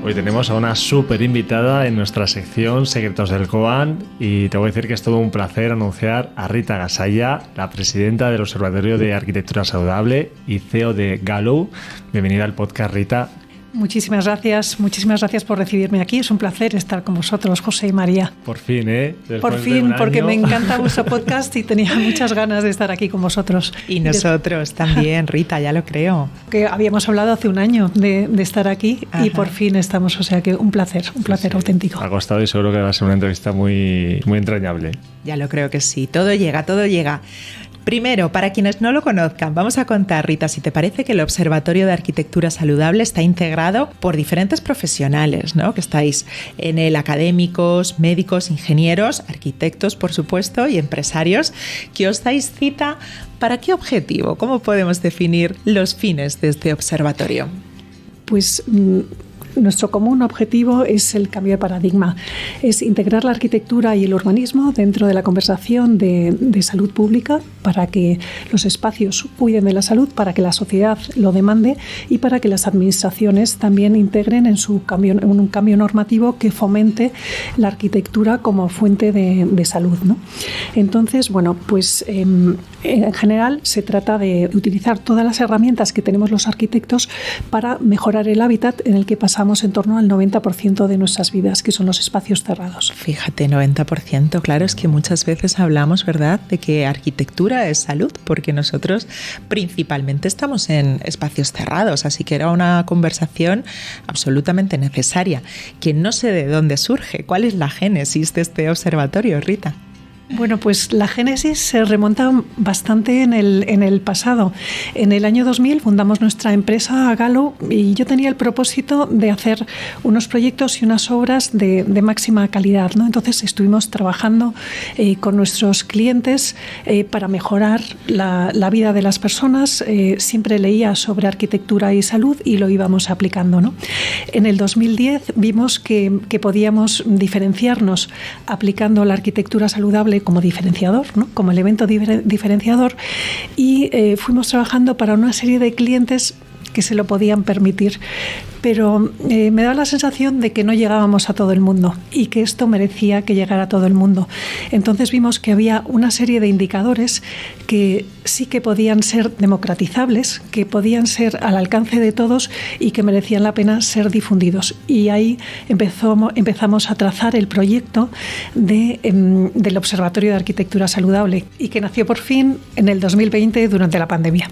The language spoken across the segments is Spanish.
Hoy tenemos a una súper invitada en nuestra sección Secretos del Koan y te voy a decir que es todo un placer anunciar a Rita Gasalla, la presidenta del Observatorio de Arquitectura Saludable y CEO de Gallo. Bienvenida al podcast, Rita. Muchísimas gracias por recibirme aquí. Es un placer estar con vosotros, José y María. Por fin, Después por fin, porque me encanta vuestro podcast y tenía muchas ganas de estar aquí con vosotros. Y nosotros también, Rita, ya lo creo. Que habíamos hablado hace un año de estar aquí. Ajá. Y por fin estamos, o sea que un placer auténtico. Ha costado y seguro que va a ser una entrevista muy, muy entrañable. Ya lo creo que sí, todo llega. Primero, para quienes no lo conozcan, vamos a contar, Rita, si te parece, que el Observatorio de Arquitectura Saludable está integrado por diferentes profesionales, ¿no? Que estáis en él, académicos, médicos, ingenieros, arquitectos, por supuesto, y empresarios, que os dais cita. ¿Para qué objetivo? ¿Cómo podemos definir los fines de este observatorio? Pues nuestro común objetivo es el cambio de paradigma, es integrar la arquitectura y el urbanismo dentro de la conversación de salud pública para que los espacios cuiden de la salud, para que la sociedad lo demande y para que las administraciones también integren en un cambio normativo que fomente la arquitectura como fuente de salud, ¿no? Entonces, bueno, pues en general se trata de utilizar todas las herramientas que tenemos los arquitectos para mejorar el hábitat en el que pasamos en torno al 90% de nuestras vidas, que son los espacios cerrados. Fíjate, 90%, claro, es que muchas veces hablamos, ¿verdad?, de que arquitectura es salud, porque nosotros principalmente estamos en espacios cerrados, así que era una conversación absolutamente necesaria, que no sé de dónde surge. ¿Cuál es la génesis de este observatorio, Rita? Bueno, pues la génesis se remonta bastante en el pasado. En el año 2000 fundamos nuestra empresa Gallo y yo tenía el propósito de hacer unos proyectos y unas obras de máxima calidad, ¿no? Entonces estuvimos trabajando con nuestros clientes para mejorar la vida de las personas. Siempre leía sobre arquitectura y salud y lo íbamos aplicando, ¿no? En el 2010 vimos que podíamos diferenciarnos aplicando la arquitectura saludable como diferenciador, ¿no? Como elemento diferenciador, y fuimos trabajando para una serie de clientes que se lo podían permitir, pero me daba la sensación de que no llegábamos a todo el mundo y que esto merecía que llegara a todo el mundo. Entonces vimos que había una serie de indicadores que sí que podían ser democratizables, que podían ser al alcance de todos y que merecían la pena ser difundidos. Y ahí empezamos a trazar el proyecto del Observatorio de Arquitectura Saludable y que nació por fin en el 2020 durante la pandemia.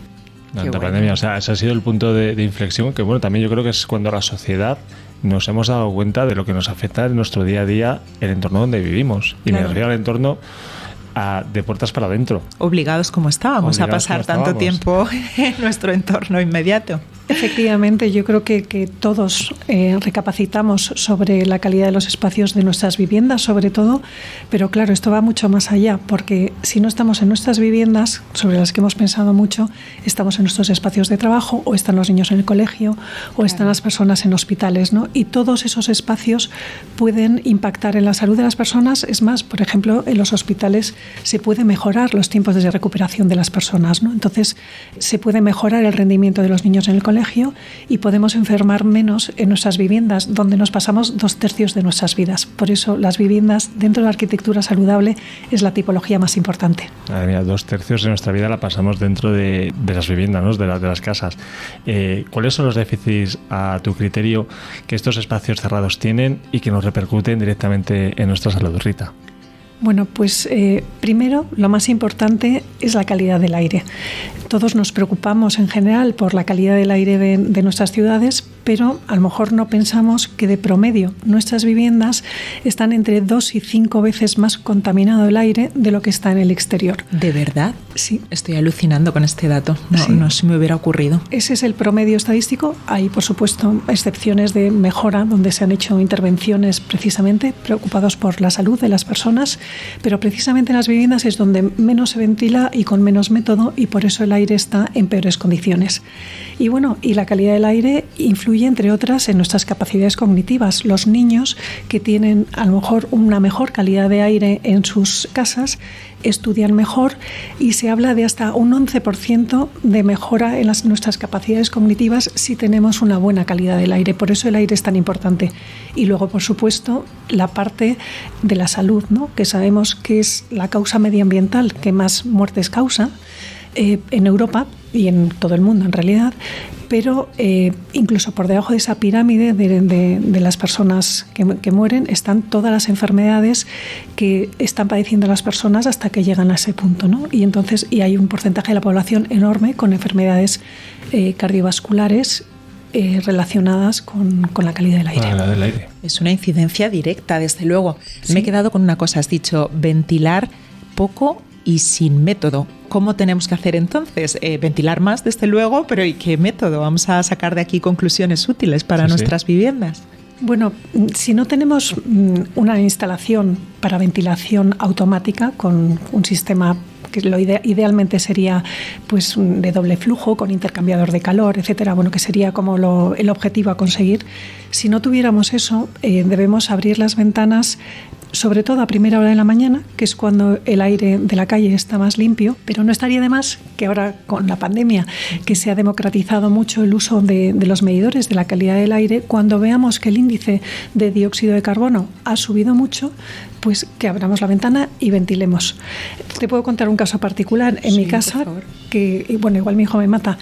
Durante la pandemia, o sea, ese ha sido el punto de inflexión, que bueno, también yo creo que es cuando la sociedad nos hemos dado cuenta de lo que nos afecta en nuestro día a día, el entorno donde vivimos. Y me refiero al entorno de puertas para adentro. Obligados como estábamos a pasar tanto tiempo en nuestro entorno inmediato. Efectivamente, yo creo que todos recapacitamos sobre la calidad de los espacios de nuestras viviendas, sobre todo, pero claro, esto va mucho más allá, porque si no estamos en nuestras viviendas, sobre las que hemos pensado mucho, estamos en nuestros espacios de trabajo, o están los niños en el colegio, o están las personas en hospitales, ¿no? Y todos esos espacios pueden impactar en la salud de las personas. Es más, por ejemplo, en los hospitales se puede mejorar los tiempos de recuperación de las personas, ¿no? Entonces, se puede mejorar el rendimiento de los niños en el colegio y podemos enfermar menos en nuestras viviendas, donde nos pasamos 2/3 de nuestras vidas. Por eso las viviendas dentro de la arquitectura saludable es la tipología más importante. Madre mía, 2/3 de nuestra vida la pasamos dentro de las viviendas, ¿no? de las casas. ¿Cuáles son los déficits, a tu criterio, que estos espacios cerrados tienen y que nos repercuten directamente en nuestra salud, Rita? Bueno, pues primero, lo más importante es la calidad del aire. Todos nos preocupamos en general por la calidad del aire de nuestras ciudades, pero a lo mejor no pensamos que de promedio nuestras viviendas están entre 2 y 5 veces más contaminado el aire de lo que está en el exterior. ¿De verdad? Sí. Estoy alucinando con este dato. No se me hubiera ocurrido. Ese es el promedio estadístico. Hay, por supuesto, excepciones de mejora donde se han hecho intervenciones precisamente preocupados por la salud de las personas, pero precisamente en las viviendas es donde menos se ventila y con menos método, y por eso el aire está en peores condiciones. Y bueno, y la calidad del aire influye influye, entre otras, en nuestras capacidades cognitivas. Los niños que tienen a lo mejor una mejor calidad de aire en sus casas estudian mejor, y se habla de hasta un 11% de mejora en nuestras capacidades cognitivas si tenemos una buena calidad del aire. Por eso el aire es tan importante. Y luego, por supuesto, la parte de la salud, ¿no? Que sabemos que es la causa medioambiental que más muertes causa en Europa y en todo el mundo en realidad, pero incluso por debajo de esa pirámide de las personas que mueren están todas las enfermedades que están padeciendo las personas hasta que llegan a ese punto, ¿no? Y entonces hay un porcentaje de la población enorme con enfermedades cardiovasculares relacionadas con la calidad del aire. Es una incidencia directa, desde luego. Sí. Me he quedado con una cosa, has dicho ventilar poco y sin método. ¿Cómo tenemos que hacer entonces? Ventilar más, desde luego, pero ¿y qué método? Vamos a sacar de aquí conclusiones útiles para nuestras viviendas. Bueno, si no tenemos una instalación para ventilación automática con un sistema que idealmente sería pues de doble flujo con intercambiador de calor, etcétera, bueno, que sería como el objetivo a conseguir. Si no tuviéramos eso, debemos abrir las ventanas sobre todo a primera hora de la mañana, que es cuando el aire de la calle está más limpio, pero no estaría de más que ahora con la pandemia, que se ha democratizado mucho el uso de los medidores de la calidad del aire, cuando veamos que el índice de dióxido de carbono ha subido mucho, pues que abramos la ventana y ventilemos. Te puedo contar un caso particular en mi casa, que, bueno, igual mi hijo me mata.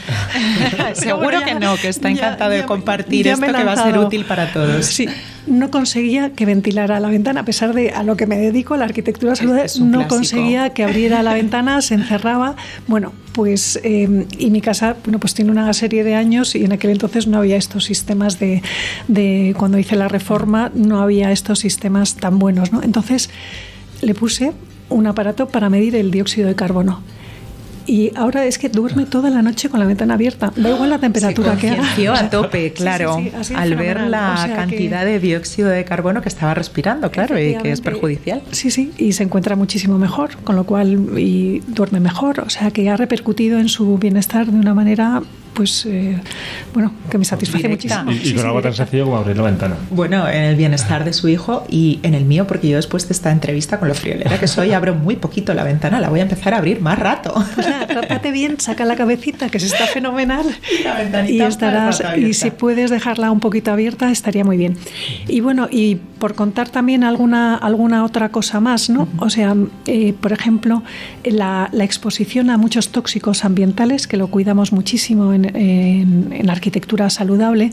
Seguro que no, que está encantado de compartir esto que va a ser útil para todos. Sí, no conseguía que ventilara la ventana, a pesar de a lo que me dedico, la arquitectura saludable, no conseguía que abriera la ventana, se encerraba. Bueno, pues y mi casa, bueno, pues tiene una serie de años y en aquel entonces no había estos sistemas de cuando hice la reforma, no había estos sistemas tan buenos, ¿no? Entonces le puse un aparato para medir el dióxido de carbono. Y ahora es que duerme toda la noche con la ventana abierta. Da igual la temperatura que haga. A tope, claro. Sí, al ver la cantidad de dióxido de carbono que estaba respirando, claro, y que es perjudicial. Sí, sí, y se encuentra muchísimo mejor, con lo cual y duerme mejor. O sea, que ha repercutido en su bienestar de una manera, pues, bueno, que me satisface muchísimo. Y con algo tan sencillo como abrir la ventana. Bueno, en el bienestar de su hijo y en el mío, porque yo después de esta entrevista, con lo friolera que soy, abro muy poquito la ventana, la voy a empezar a abrir más rato. Pues nada, trátate bien, saca la cabecita, que se está fenomenal, y estarás, y si puedes dejarla un poquito abierta, estaría muy bien. Y bueno, y por contar también alguna otra cosa más, ¿no? O sea, por ejemplo, la exposición a muchos tóxicos ambientales, que lo cuidamos muchísimo en la arquitectura saludable,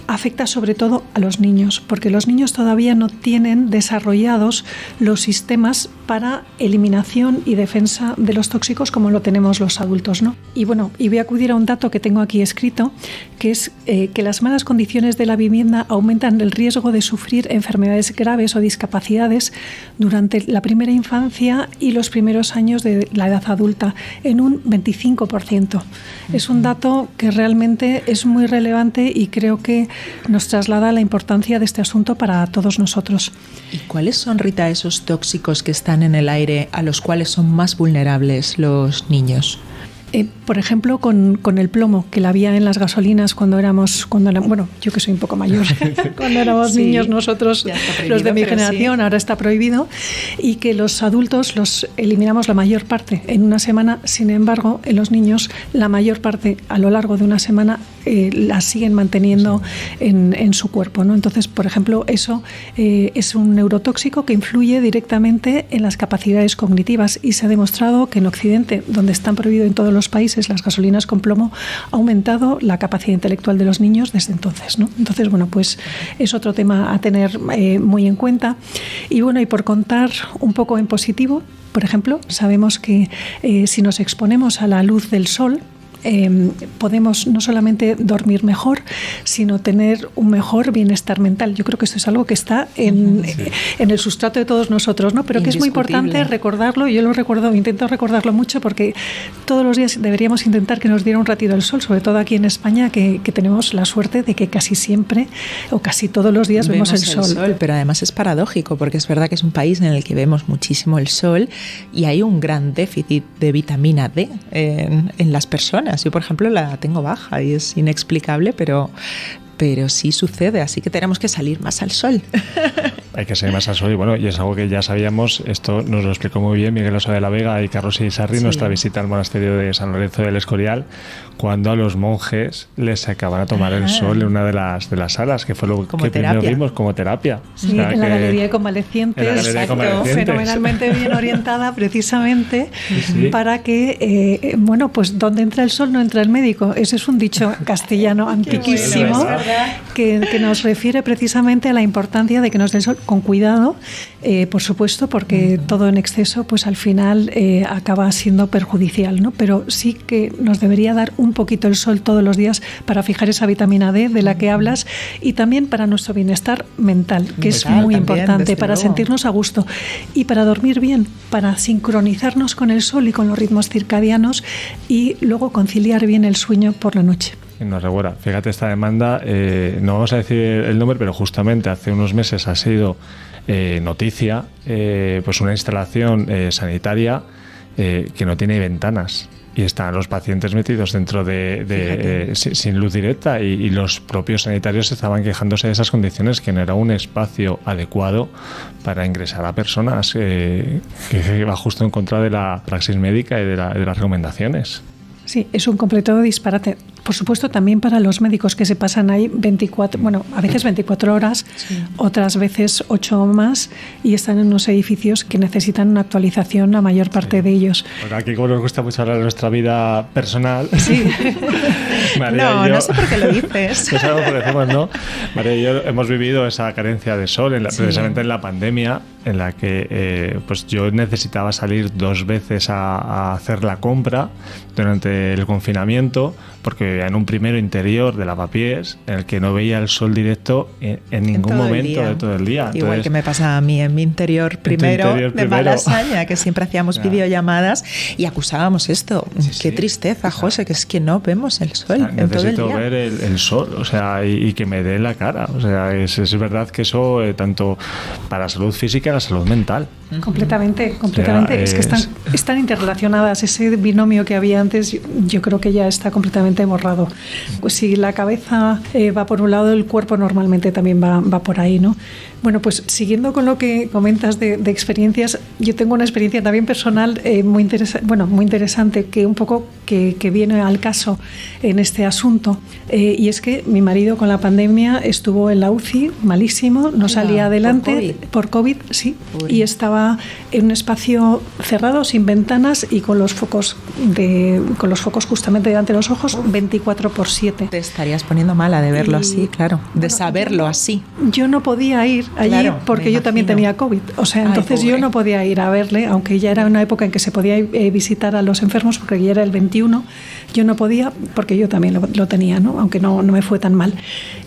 afecta sobre todo a los niños, porque los niños todavía no tienen desarrollados los sistemas para eliminación y defensa de los tóxicos como lo tenemos los adultos, ¿no? Y bueno, y voy a acudir a un dato que tengo aquí escrito, que es que las malas condiciones de la vivienda aumentan el riesgo de sufrir enfermedades graves o discapacidades durante la primera infancia y los primeros años de la edad adulta en un 25%. Es un dato que realmente es muy relevante y creo que nos traslada la importancia de este asunto para todos nosotros. ¿Y cuáles son, Rita, esos tóxicos que están en el aire a los cuales son más vulnerables los niños? Por ejemplo, con el plomo, que la había en las gasolinas cuando éramos, bueno, yo que soy un poco mayor, cuando éramos niños nosotros, prohibido, los de mi generación, sí. Ahora está prohibido, y que los adultos los eliminamos la mayor parte en una semana. Sin embargo, en los niños la mayor parte a lo largo de una semana la siguen manteniendo en su cuerpo, ¿no? Entonces, por ejemplo, eso es un neurotóxico que influye directamente en las capacidades cognitivas, y se ha demostrado que en Occidente, donde están prohibidos en todos los países las gasolinas con plomo, ha aumentado la capacidad intelectual de los niños desde entonces, ¿no? Entonces, bueno, pues es otro tema a tener muy en cuenta. Y bueno, y por contar un poco en positivo, por ejemplo, sabemos que si nos exponemos a la luz del sol, podemos no solamente dormir mejor, sino tener un mejor bienestar mental. Yo creo que esto es algo que está en el sustrato de todos nosotros, ¿no? Pero que es muy importante recordarlo. Yo lo recuerdo, intento recordarlo mucho, porque todos los días deberíamos intentar que nos diera un ratito el sol, sobre todo aquí en España, que tenemos la suerte de que casi siempre o casi todos los días vemos el sol. Pero además es paradójico, porque es verdad que es un país en el que vemos muchísimo el sol y hay un gran déficit de vitamina D en las personas. Yo, por ejemplo, la tengo baja y es inexplicable, pero pero sí sucede, así que tenemos que salir más al sol. Hay que salir más al sol y bueno, y es algo que ya sabíamos, esto nos lo explicó muy bien Miguel Osa de la Vega y Carlos Irisarri, nuestra visita al monasterio de San Lorenzo del Escorial, cuando a los monjes les sacaban a tomar el sol en una de las salas, que fue lo que primero vimos como terapia. Sí, en la Galería de Convalecientes, fenomenalmente bien orientada precisamente para que, bueno, pues donde entra el sol no entra el médico. Ese es un dicho castellano antiquísimo que nos refiere precisamente a la importancia de que nos dé el sol con cuidado, por supuesto, porque todo en exceso pues al final acaba siendo perjudicial, ¿no? Pero sí que nos debería dar un poquito el sol todos los días para fijar esa vitamina D de la que hablas y también para nuestro bienestar mental, que es muy importante, para sentirnos a gusto y para dormir bien, para sincronizarnos con el sol y con los ritmos circadianos y luego conciliar bien el sueño por la noche. Enhorabuena. Fíjate, esta demanda, no vamos a decir el nombre, pero justamente hace unos meses ha sido noticia, pues una instalación sanitaria que no tiene ventanas. Y están los pacientes metidos dentro sin luz directa y los propios sanitarios estaban quejándose de esas condiciones, que no era un espacio adecuado para ingresar a personas, que va justo en contra de la praxis médica y de las recomendaciones. Sí, es un completo disparate. Por supuesto, también para los médicos que se pasan ahí a veces 24 horas, otras veces 8 o más, y están en unos edificios que necesitan una actualización la mayor parte de ellos. Bueno, aquí como nos gusta mucho hablar de nuestra vida personal. Sí. María no sé por qué lo dices. No sabemos por qué decimos, ¿no? María y yo hemos vivido esa carencia de sol precisamente en la pandemia, en la que pues yo necesitaba salir 2 veces a hacer la compra durante el confinamiento, porque vivía en un primero interior de lavapiés en el que no veía el sol directo en ningún momento de todo el día. Entonces, igual que me pasaba a mí en mi interior primero de Malasaña, que siempre hacíamos videollamadas y acusábamos esto. Qué tristeza, José, que es que no vemos el sol en todo el día. Necesito ver el sol, o sea, y que me dé la cara. O sea, es verdad que eso, tanto para la salud física y la salud mental. Completamente. O sea, es que están interrelacionadas. Ese binomio que había antes, yo creo que ya está completamente borrado. Pues si la cabeza va por un lado, el cuerpo normalmente también va por ahí, ¿no? Bueno, pues siguiendo con lo que comentas de experiencias, yo tengo una experiencia también personal muy interesante, que un poco que viene al caso en este asunto, y es que mi marido con la pandemia estuvo en la UCI malísimo, no salía adelante por COVID, sí, y estaba en un espacio cerrado, sin ventanas y con los focos justamente delante de los ojos 24/7. Te estarías poniendo mala de verlo así, claro, de saberlo así. Yo no podía ir allí porque yo también tenía COVID, o sea, entonces yo no podía ir a verle, aunque ya era una época en que se podía visitar a los enfermos, porque ya era el 21, yo no podía porque yo también lo tenía, ¿no? Aunque no me fue tan mal.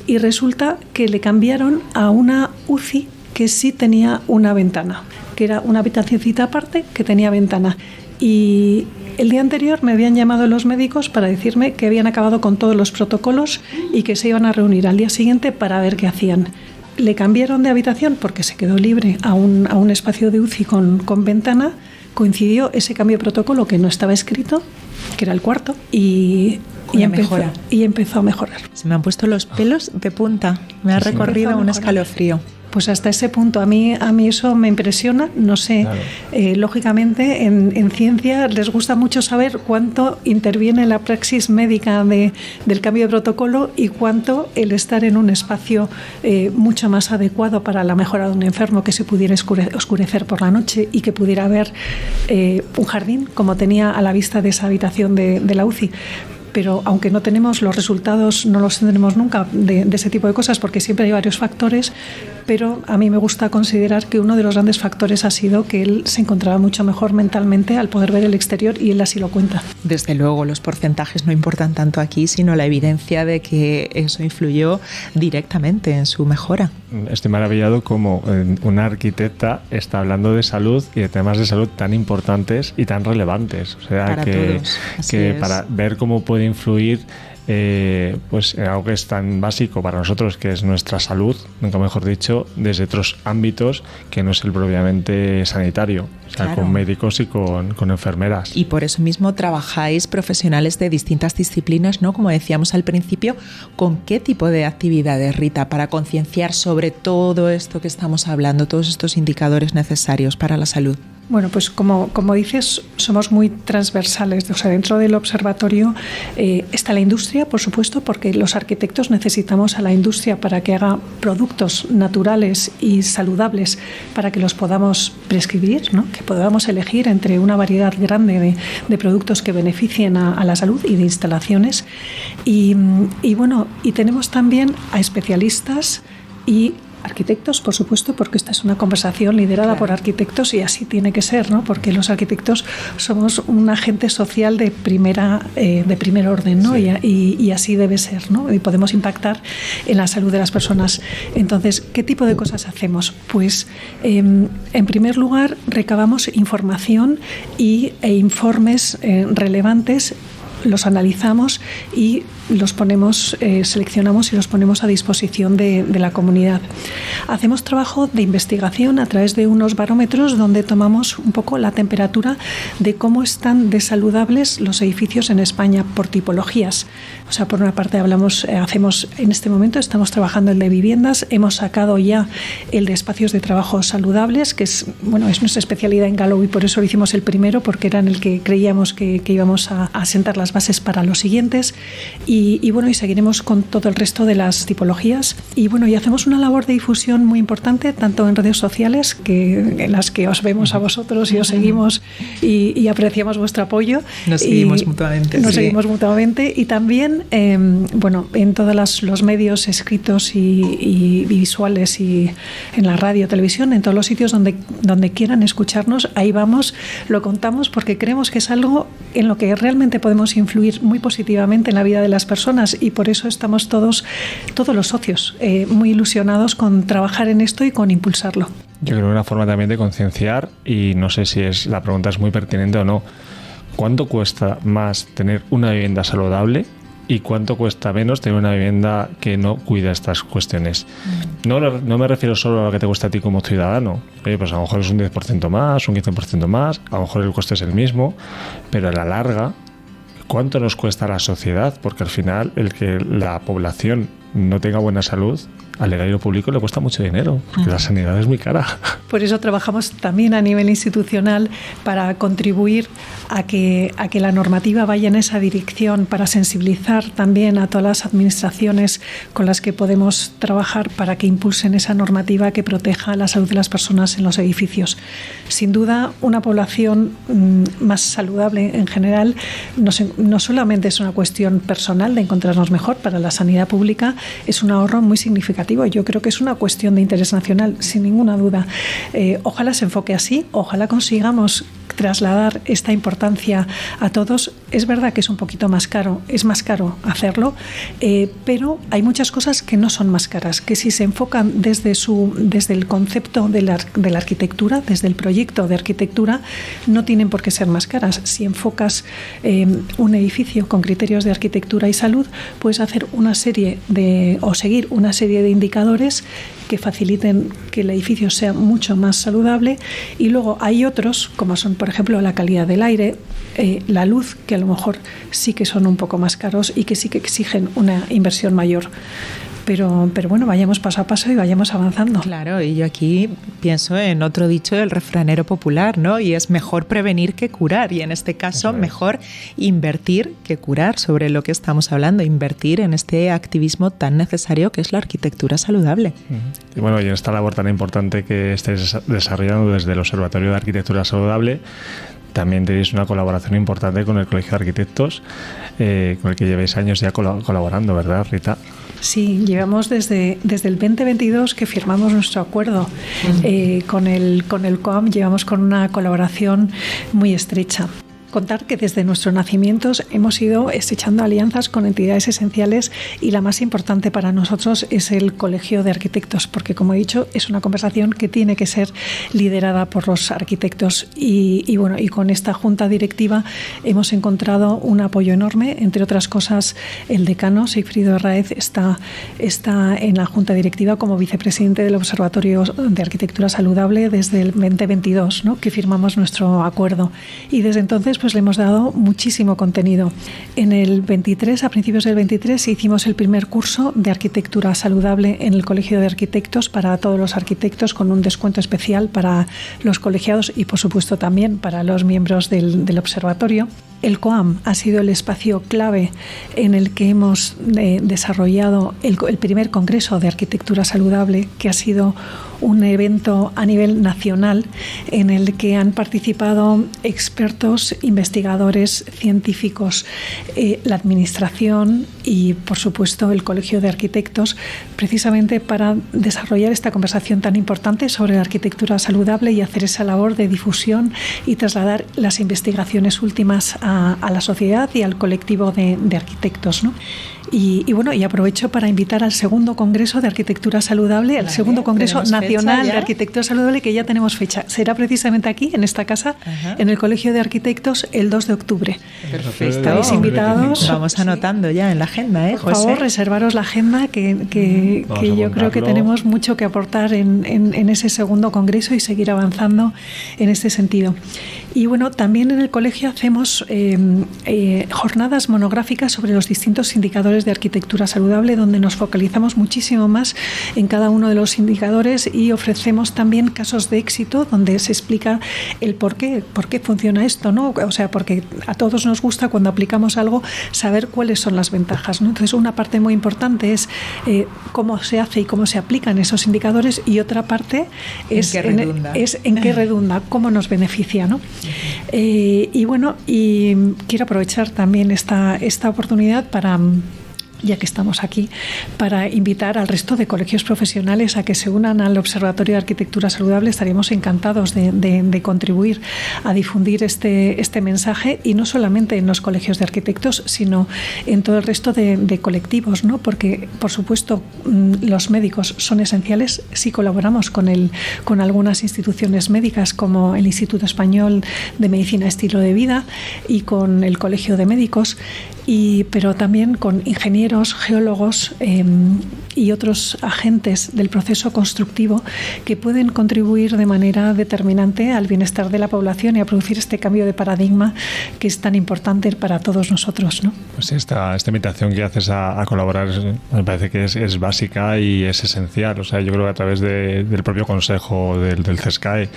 Y resulta que le cambiaron a una UCI que sí tenía una ventana, que era una habitacioncita aparte que tenía ventana. Y el día anterior me habían llamado los médicos para decirme que habían acabado con todos los protocolos y que se iban a reunir al día siguiente para ver qué hacían. Le cambiaron de habitación porque se quedó libre a un espacio de UCI con ventana. Coincidió ese cambio de protocolo que no estaba escrito, que era el cuarto, y empezó a mejorar. Se me han puesto los pelos de punta. Me ha recorrido un escalofrío. Pues hasta ese punto, a mí eso me impresiona, no sé, claro. Lógicamente en ciencia les gusta mucho saber cuánto interviene la praxis médica del cambio de protocolo y cuánto el estar en un espacio mucho más adecuado para la mejora de un enfermo, que se pudiera oscurecer por la noche y que pudiera haber un jardín como tenía a la vista de esa habitación de la UCI. Pero aunque no tenemos los resultados, no los tendremos nunca de ese tipo de cosas, porque siempre hay varios factores, pero a mí me gusta considerar que uno de los grandes factores ha sido que él se encontraba mucho mejor mentalmente al poder ver el exterior, y él así lo cuenta. Desde luego, los porcentajes no importan tanto aquí, sino la evidencia de que eso influyó directamente en su mejora. Estoy maravillado como una arquitecta está hablando de salud y de temas de salud tan importantes y tan relevantes. O sea, para todos. Que para ver cómo puede puede influir pues en algo que es tan básico para nosotros, que es nuestra salud, nunca mejor dicho, desde otros ámbitos que no es el propiamente sanitario, o sea, claro, con médicos y con enfermeras. Y por eso mismo trabajáis profesionales de distintas disciplinas, ¿no? Como decíamos al principio, ¿con qué tipo de actividades, Rita, para concienciar sobre todo esto que estamos hablando, todos estos indicadores necesarios para la salud? Bueno, pues como dices, somos muy transversales. O sea, dentro del observatorio está la industria, por supuesto, porque los arquitectos necesitamos a la industria para que haga productos naturales y saludables para que los podamos prescribir, ¿no? Que podamos elegir entre una variedad grande de productos que beneficien a la salud y de instalaciones. Y tenemos también a especialistas y arquitectos, por supuesto, porque esta es una conversación liderada por arquitectos y así tiene que ser, ¿no? Porque los arquitectos somos un agente social de primer orden, ¿no? Sí. Y así debe ser, ¿no? Y podemos impactar en la salud de las personas. Entonces, ¿qué tipo de cosas hacemos? Pues, en primer lugar, recabamos información e informes relevantes, los analizamos y los ponemos, seleccionamos y los ponemos a disposición de la comunidad. Hacemos trabajo de investigación a través de unos barómetros donde tomamos un poco la temperatura de cómo están de saludables los edificios en España por tipologías. O sea, por una parte hacemos en este momento, estamos trabajando el de viviendas, hemos sacado ya el de espacios de trabajo saludables, que es nuestra especialidad en Gallup y por eso lo hicimos el primero, porque era en el que creíamos que íbamos a sentar las bases para los siguientes. Y seguiremos con todo el resto de las tipologías. Y hacemos una labor de difusión muy importante, tanto en redes sociales, en las que os vemos a vosotros y os seguimos y apreciamos vuestro apoyo. Nos seguimos mutuamente. Y también, en todos los medios escritos y visuales y en la radio, televisión, en todos los sitios donde quieran escucharnos, ahí vamos, lo contamos porque creemos que es algo en lo que realmente podemos influir muy positivamente en la vida de las personas y por eso estamos todos los socios muy ilusionados con trabajar en esto y con impulsarlo. Yo creo que una forma también de concienciar, y no sé si la pregunta es muy pertinente o no, ¿cuánto cuesta más tener una vivienda saludable y cuánto cuesta menos tener una vivienda que no cuida estas cuestiones? No me refiero solo a lo que te cuesta a ti como ciudadano. Pues a lo mejor es un 10% más, un 15% más, a lo mejor el coste es el mismo, pero a la larga, ¿cuánto nos cuesta a la sociedad? Porque al final el que la población no tenga buena salud, al erario público le cuesta mucho dinero, porque la sanidad es muy cara. Por eso trabajamos también a nivel institucional para contribuir a que la normativa vaya en esa dirección, para sensibilizar también a todas las administraciones con las que podemos trabajar para que impulsen esa normativa que proteja la salud de las personas en los edificios. Sin duda, una población más saludable en general no solamente es una cuestión personal de encontrarnos mejor para la sanidad pública, es un ahorro muy significativo. Yo creo que es una cuestión de interés nacional, sin ninguna duda. Ojalá se enfoque así, ojalá consigamos trasladar esta importancia a todos. Es verdad que es un poquito más caro, es más caro hacerlo, pero hay muchas cosas que no son más caras, que si se enfocan desde el concepto de la arquitectura, desde el proyecto de arquitectura, no tienen por qué ser más caras. Si enfocas un edificio con criterios de arquitectura y salud, puedes hacer seguir una serie de indicadores que faciliten que el edificio sea mucho más saludable, y luego hay otros, como son, por ejemplo, la calidad del aire, la luz, que a lo mejor sí que son un poco más caros y que sí que exigen una inversión mayor. Pero vayamos paso a paso y vayamos avanzando. Claro, y yo aquí pienso en otro dicho del refranero popular, ¿no? Y es mejor prevenir que curar. Y en este caso, mejor invertir que curar, sobre lo que estamos hablando, invertir en este activismo tan necesario que es la arquitectura saludable. Y y en esta labor tan importante que estáis desarrollando desde el Observatorio de Arquitectura Saludable, también tenéis una colaboración importante con el Colegio de Arquitectos, con el que lleváis años ya colaborando, ¿verdad, Rita? Sí, llevamos desde el 2022 que firmamos nuestro acuerdo con el COAM, llevamos con una colaboración muy estrecha. contar que desde nuestros nacimientos hemos ido estrechando alianzas con entidades esenciales y la más importante para nosotros es el Colegio de Arquitectos, porque como he dicho es una conversación que tiene que ser liderada por los arquitectos y con esta junta directiva hemos encontrado un apoyo enorme. Entre otras cosas, el decano Sigfrido Herráez está en la junta directiva como vicepresidente del Observatorio de Arquitectura Saludable desde el 2022, ¿no?, que firmamos nuestro acuerdo, y desde entonces pues le hemos dado muchísimo contenido. En el 23, a principios del 23, hicimos el primer curso de arquitectura saludable en el Colegio de Arquitectos para todos los arquitectos, con un descuento especial para los colegiados y por supuesto también para los miembros del observatorio. El COAM ha sido el espacio clave en el que hemos desarrollado el primer Congreso de Arquitectura Saludable, que ha sido un evento a nivel nacional en el que han participado expertos, investigadores, científicos, la administración y, por supuesto, el Colegio de Arquitectos, precisamente para desarrollar esta conversación tan importante sobre la arquitectura saludable y hacer esa labor de difusión y trasladar las investigaciones últimas a la sociedad y al colectivo de arquitectos, ¿no? Y aprovecho para invitar al segundo Congreso de Arquitectura Saludable, al segundo Congreso Nacional de Arquitectura Saludable, que ya tenemos fecha. Será precisamente aquí, en esta casa, en el Colegio de Arquitectos, el 2 de octubre. Perfecto. Estáis invitados. Vamos anotando ya en la agenda, Por José. favor, reservaros la agenda, que yo creo que tenemos mucho que aportar en ese segundo Congreso y seguir avanzando en este sentido. Y también en el colegio hacemos jornadas monográficas sobre los distintos indicadores de arquitectura saludable, donde nos focalizamos muchísimo más en cada uno de los indicadores y ofrecemos también casos de éxito donde se explica el por qué funciona esto, ¿no? O sea, porque a todos nos gusta cuando aplicamos algo saber cuáles son las ventajas, ¿no? Entonces, una parte muy importante es cómo se hace y cómo se aplican esos indicadores, y otra parte es en qué redunda, cómo nos beneficia, ¿no? Y quiero aprovechar también esta oportunidad para, ya que estamos aquí, para invitar al resto de colegios profesionales a que se unan al Observatorio de Arquitectura Saludable. Estaríamos encantados de contribuir a difundir este mensaje, y no solamente en los colegios de arquitectos, sino en todo el resto de colectivos, ¿no? Porque, por supuesto, los médicos son esenciales. Sí colaboramos con algunas instituciones médicas, como el Instituto Español de Medicina Estilo de Vida y con el Colegio de Médicos, pero también con ingenieros, geólogos y otros agentes del proceso constructivo que pueden contribuir de manera determinante al bienestar de la población y a producir este cambio de paradigma que es tan importante para todos nosotros, ¿no? Pues esta invitación que haces a colaborar me parece que es básica y es esencial. O sea, yo creo que a través del propio consejo del CESCAE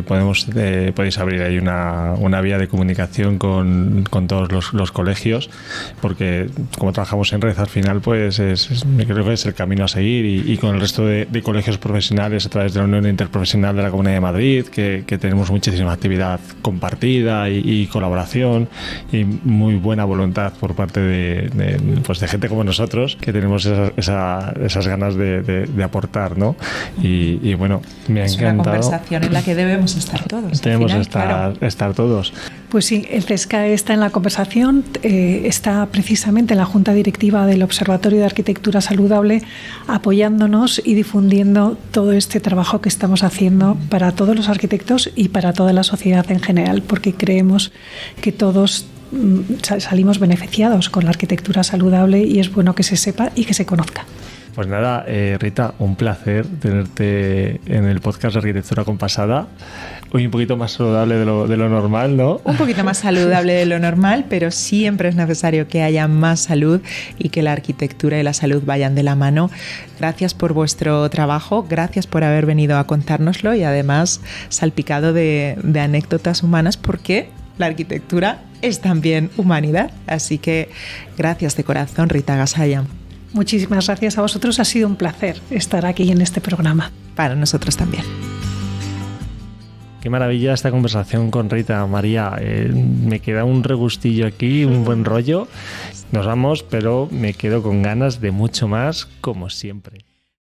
podéis abrir ahí una vía de comunicación con todos los colegios, porque como trabajamos en red, al final pues creo que es el camino a seguir, y con el resto de colegios profesionales a través de la Unión Interprofesional de la Comunidad de Madrid, que tenemos muchísima actividad compartida y colaboración y muy buena voluntad por parte de gente como nosotros, que tenemos esas ganas de aportar, ¿no? Y bueno, me ha encantado. Es una conversación en la que debemos estar todos. Debemos estar todos. Pues sí, el CESCAE está en la conversación, está precisamente en la Junta Directiva del Observatorio de Arquitectura Saludable apoyándonos y difundiendo todo este trabajo que estamos haciendo para todos los arquitectos y para toda la sociedad en general, porque creemos que todos salimos beneficiados con la arquitectura saludable y es bueno que se sepa y que se conozca. Pues nada, Rita, un placer tenerte en el podcast de Arquitectura Compasada. Hoy un poquito más saludable de lo normal, ¿no? Un poquito más saludable de lo normal, pero siempre es necesario que haya más salud y que la arquitectura y la salud vayan de la mano. Gracias por vuestro trabajo, gracias por haber venido a contárnoslo y además salpicado de anécdotas humanas, porque la arquitectura es también humanidad. Así que gracias de corazón, Rita Gasalla. Muchísimas gracias a vosotros, ha sido un placer estar aquí en este programa. Para nosotros también. Qué maravilla esta conversación con Rita, María. Me queda un regustillo aquí, un buen rollo. Nos vamos, pero me quedo con ganas de mucho más, como siempre.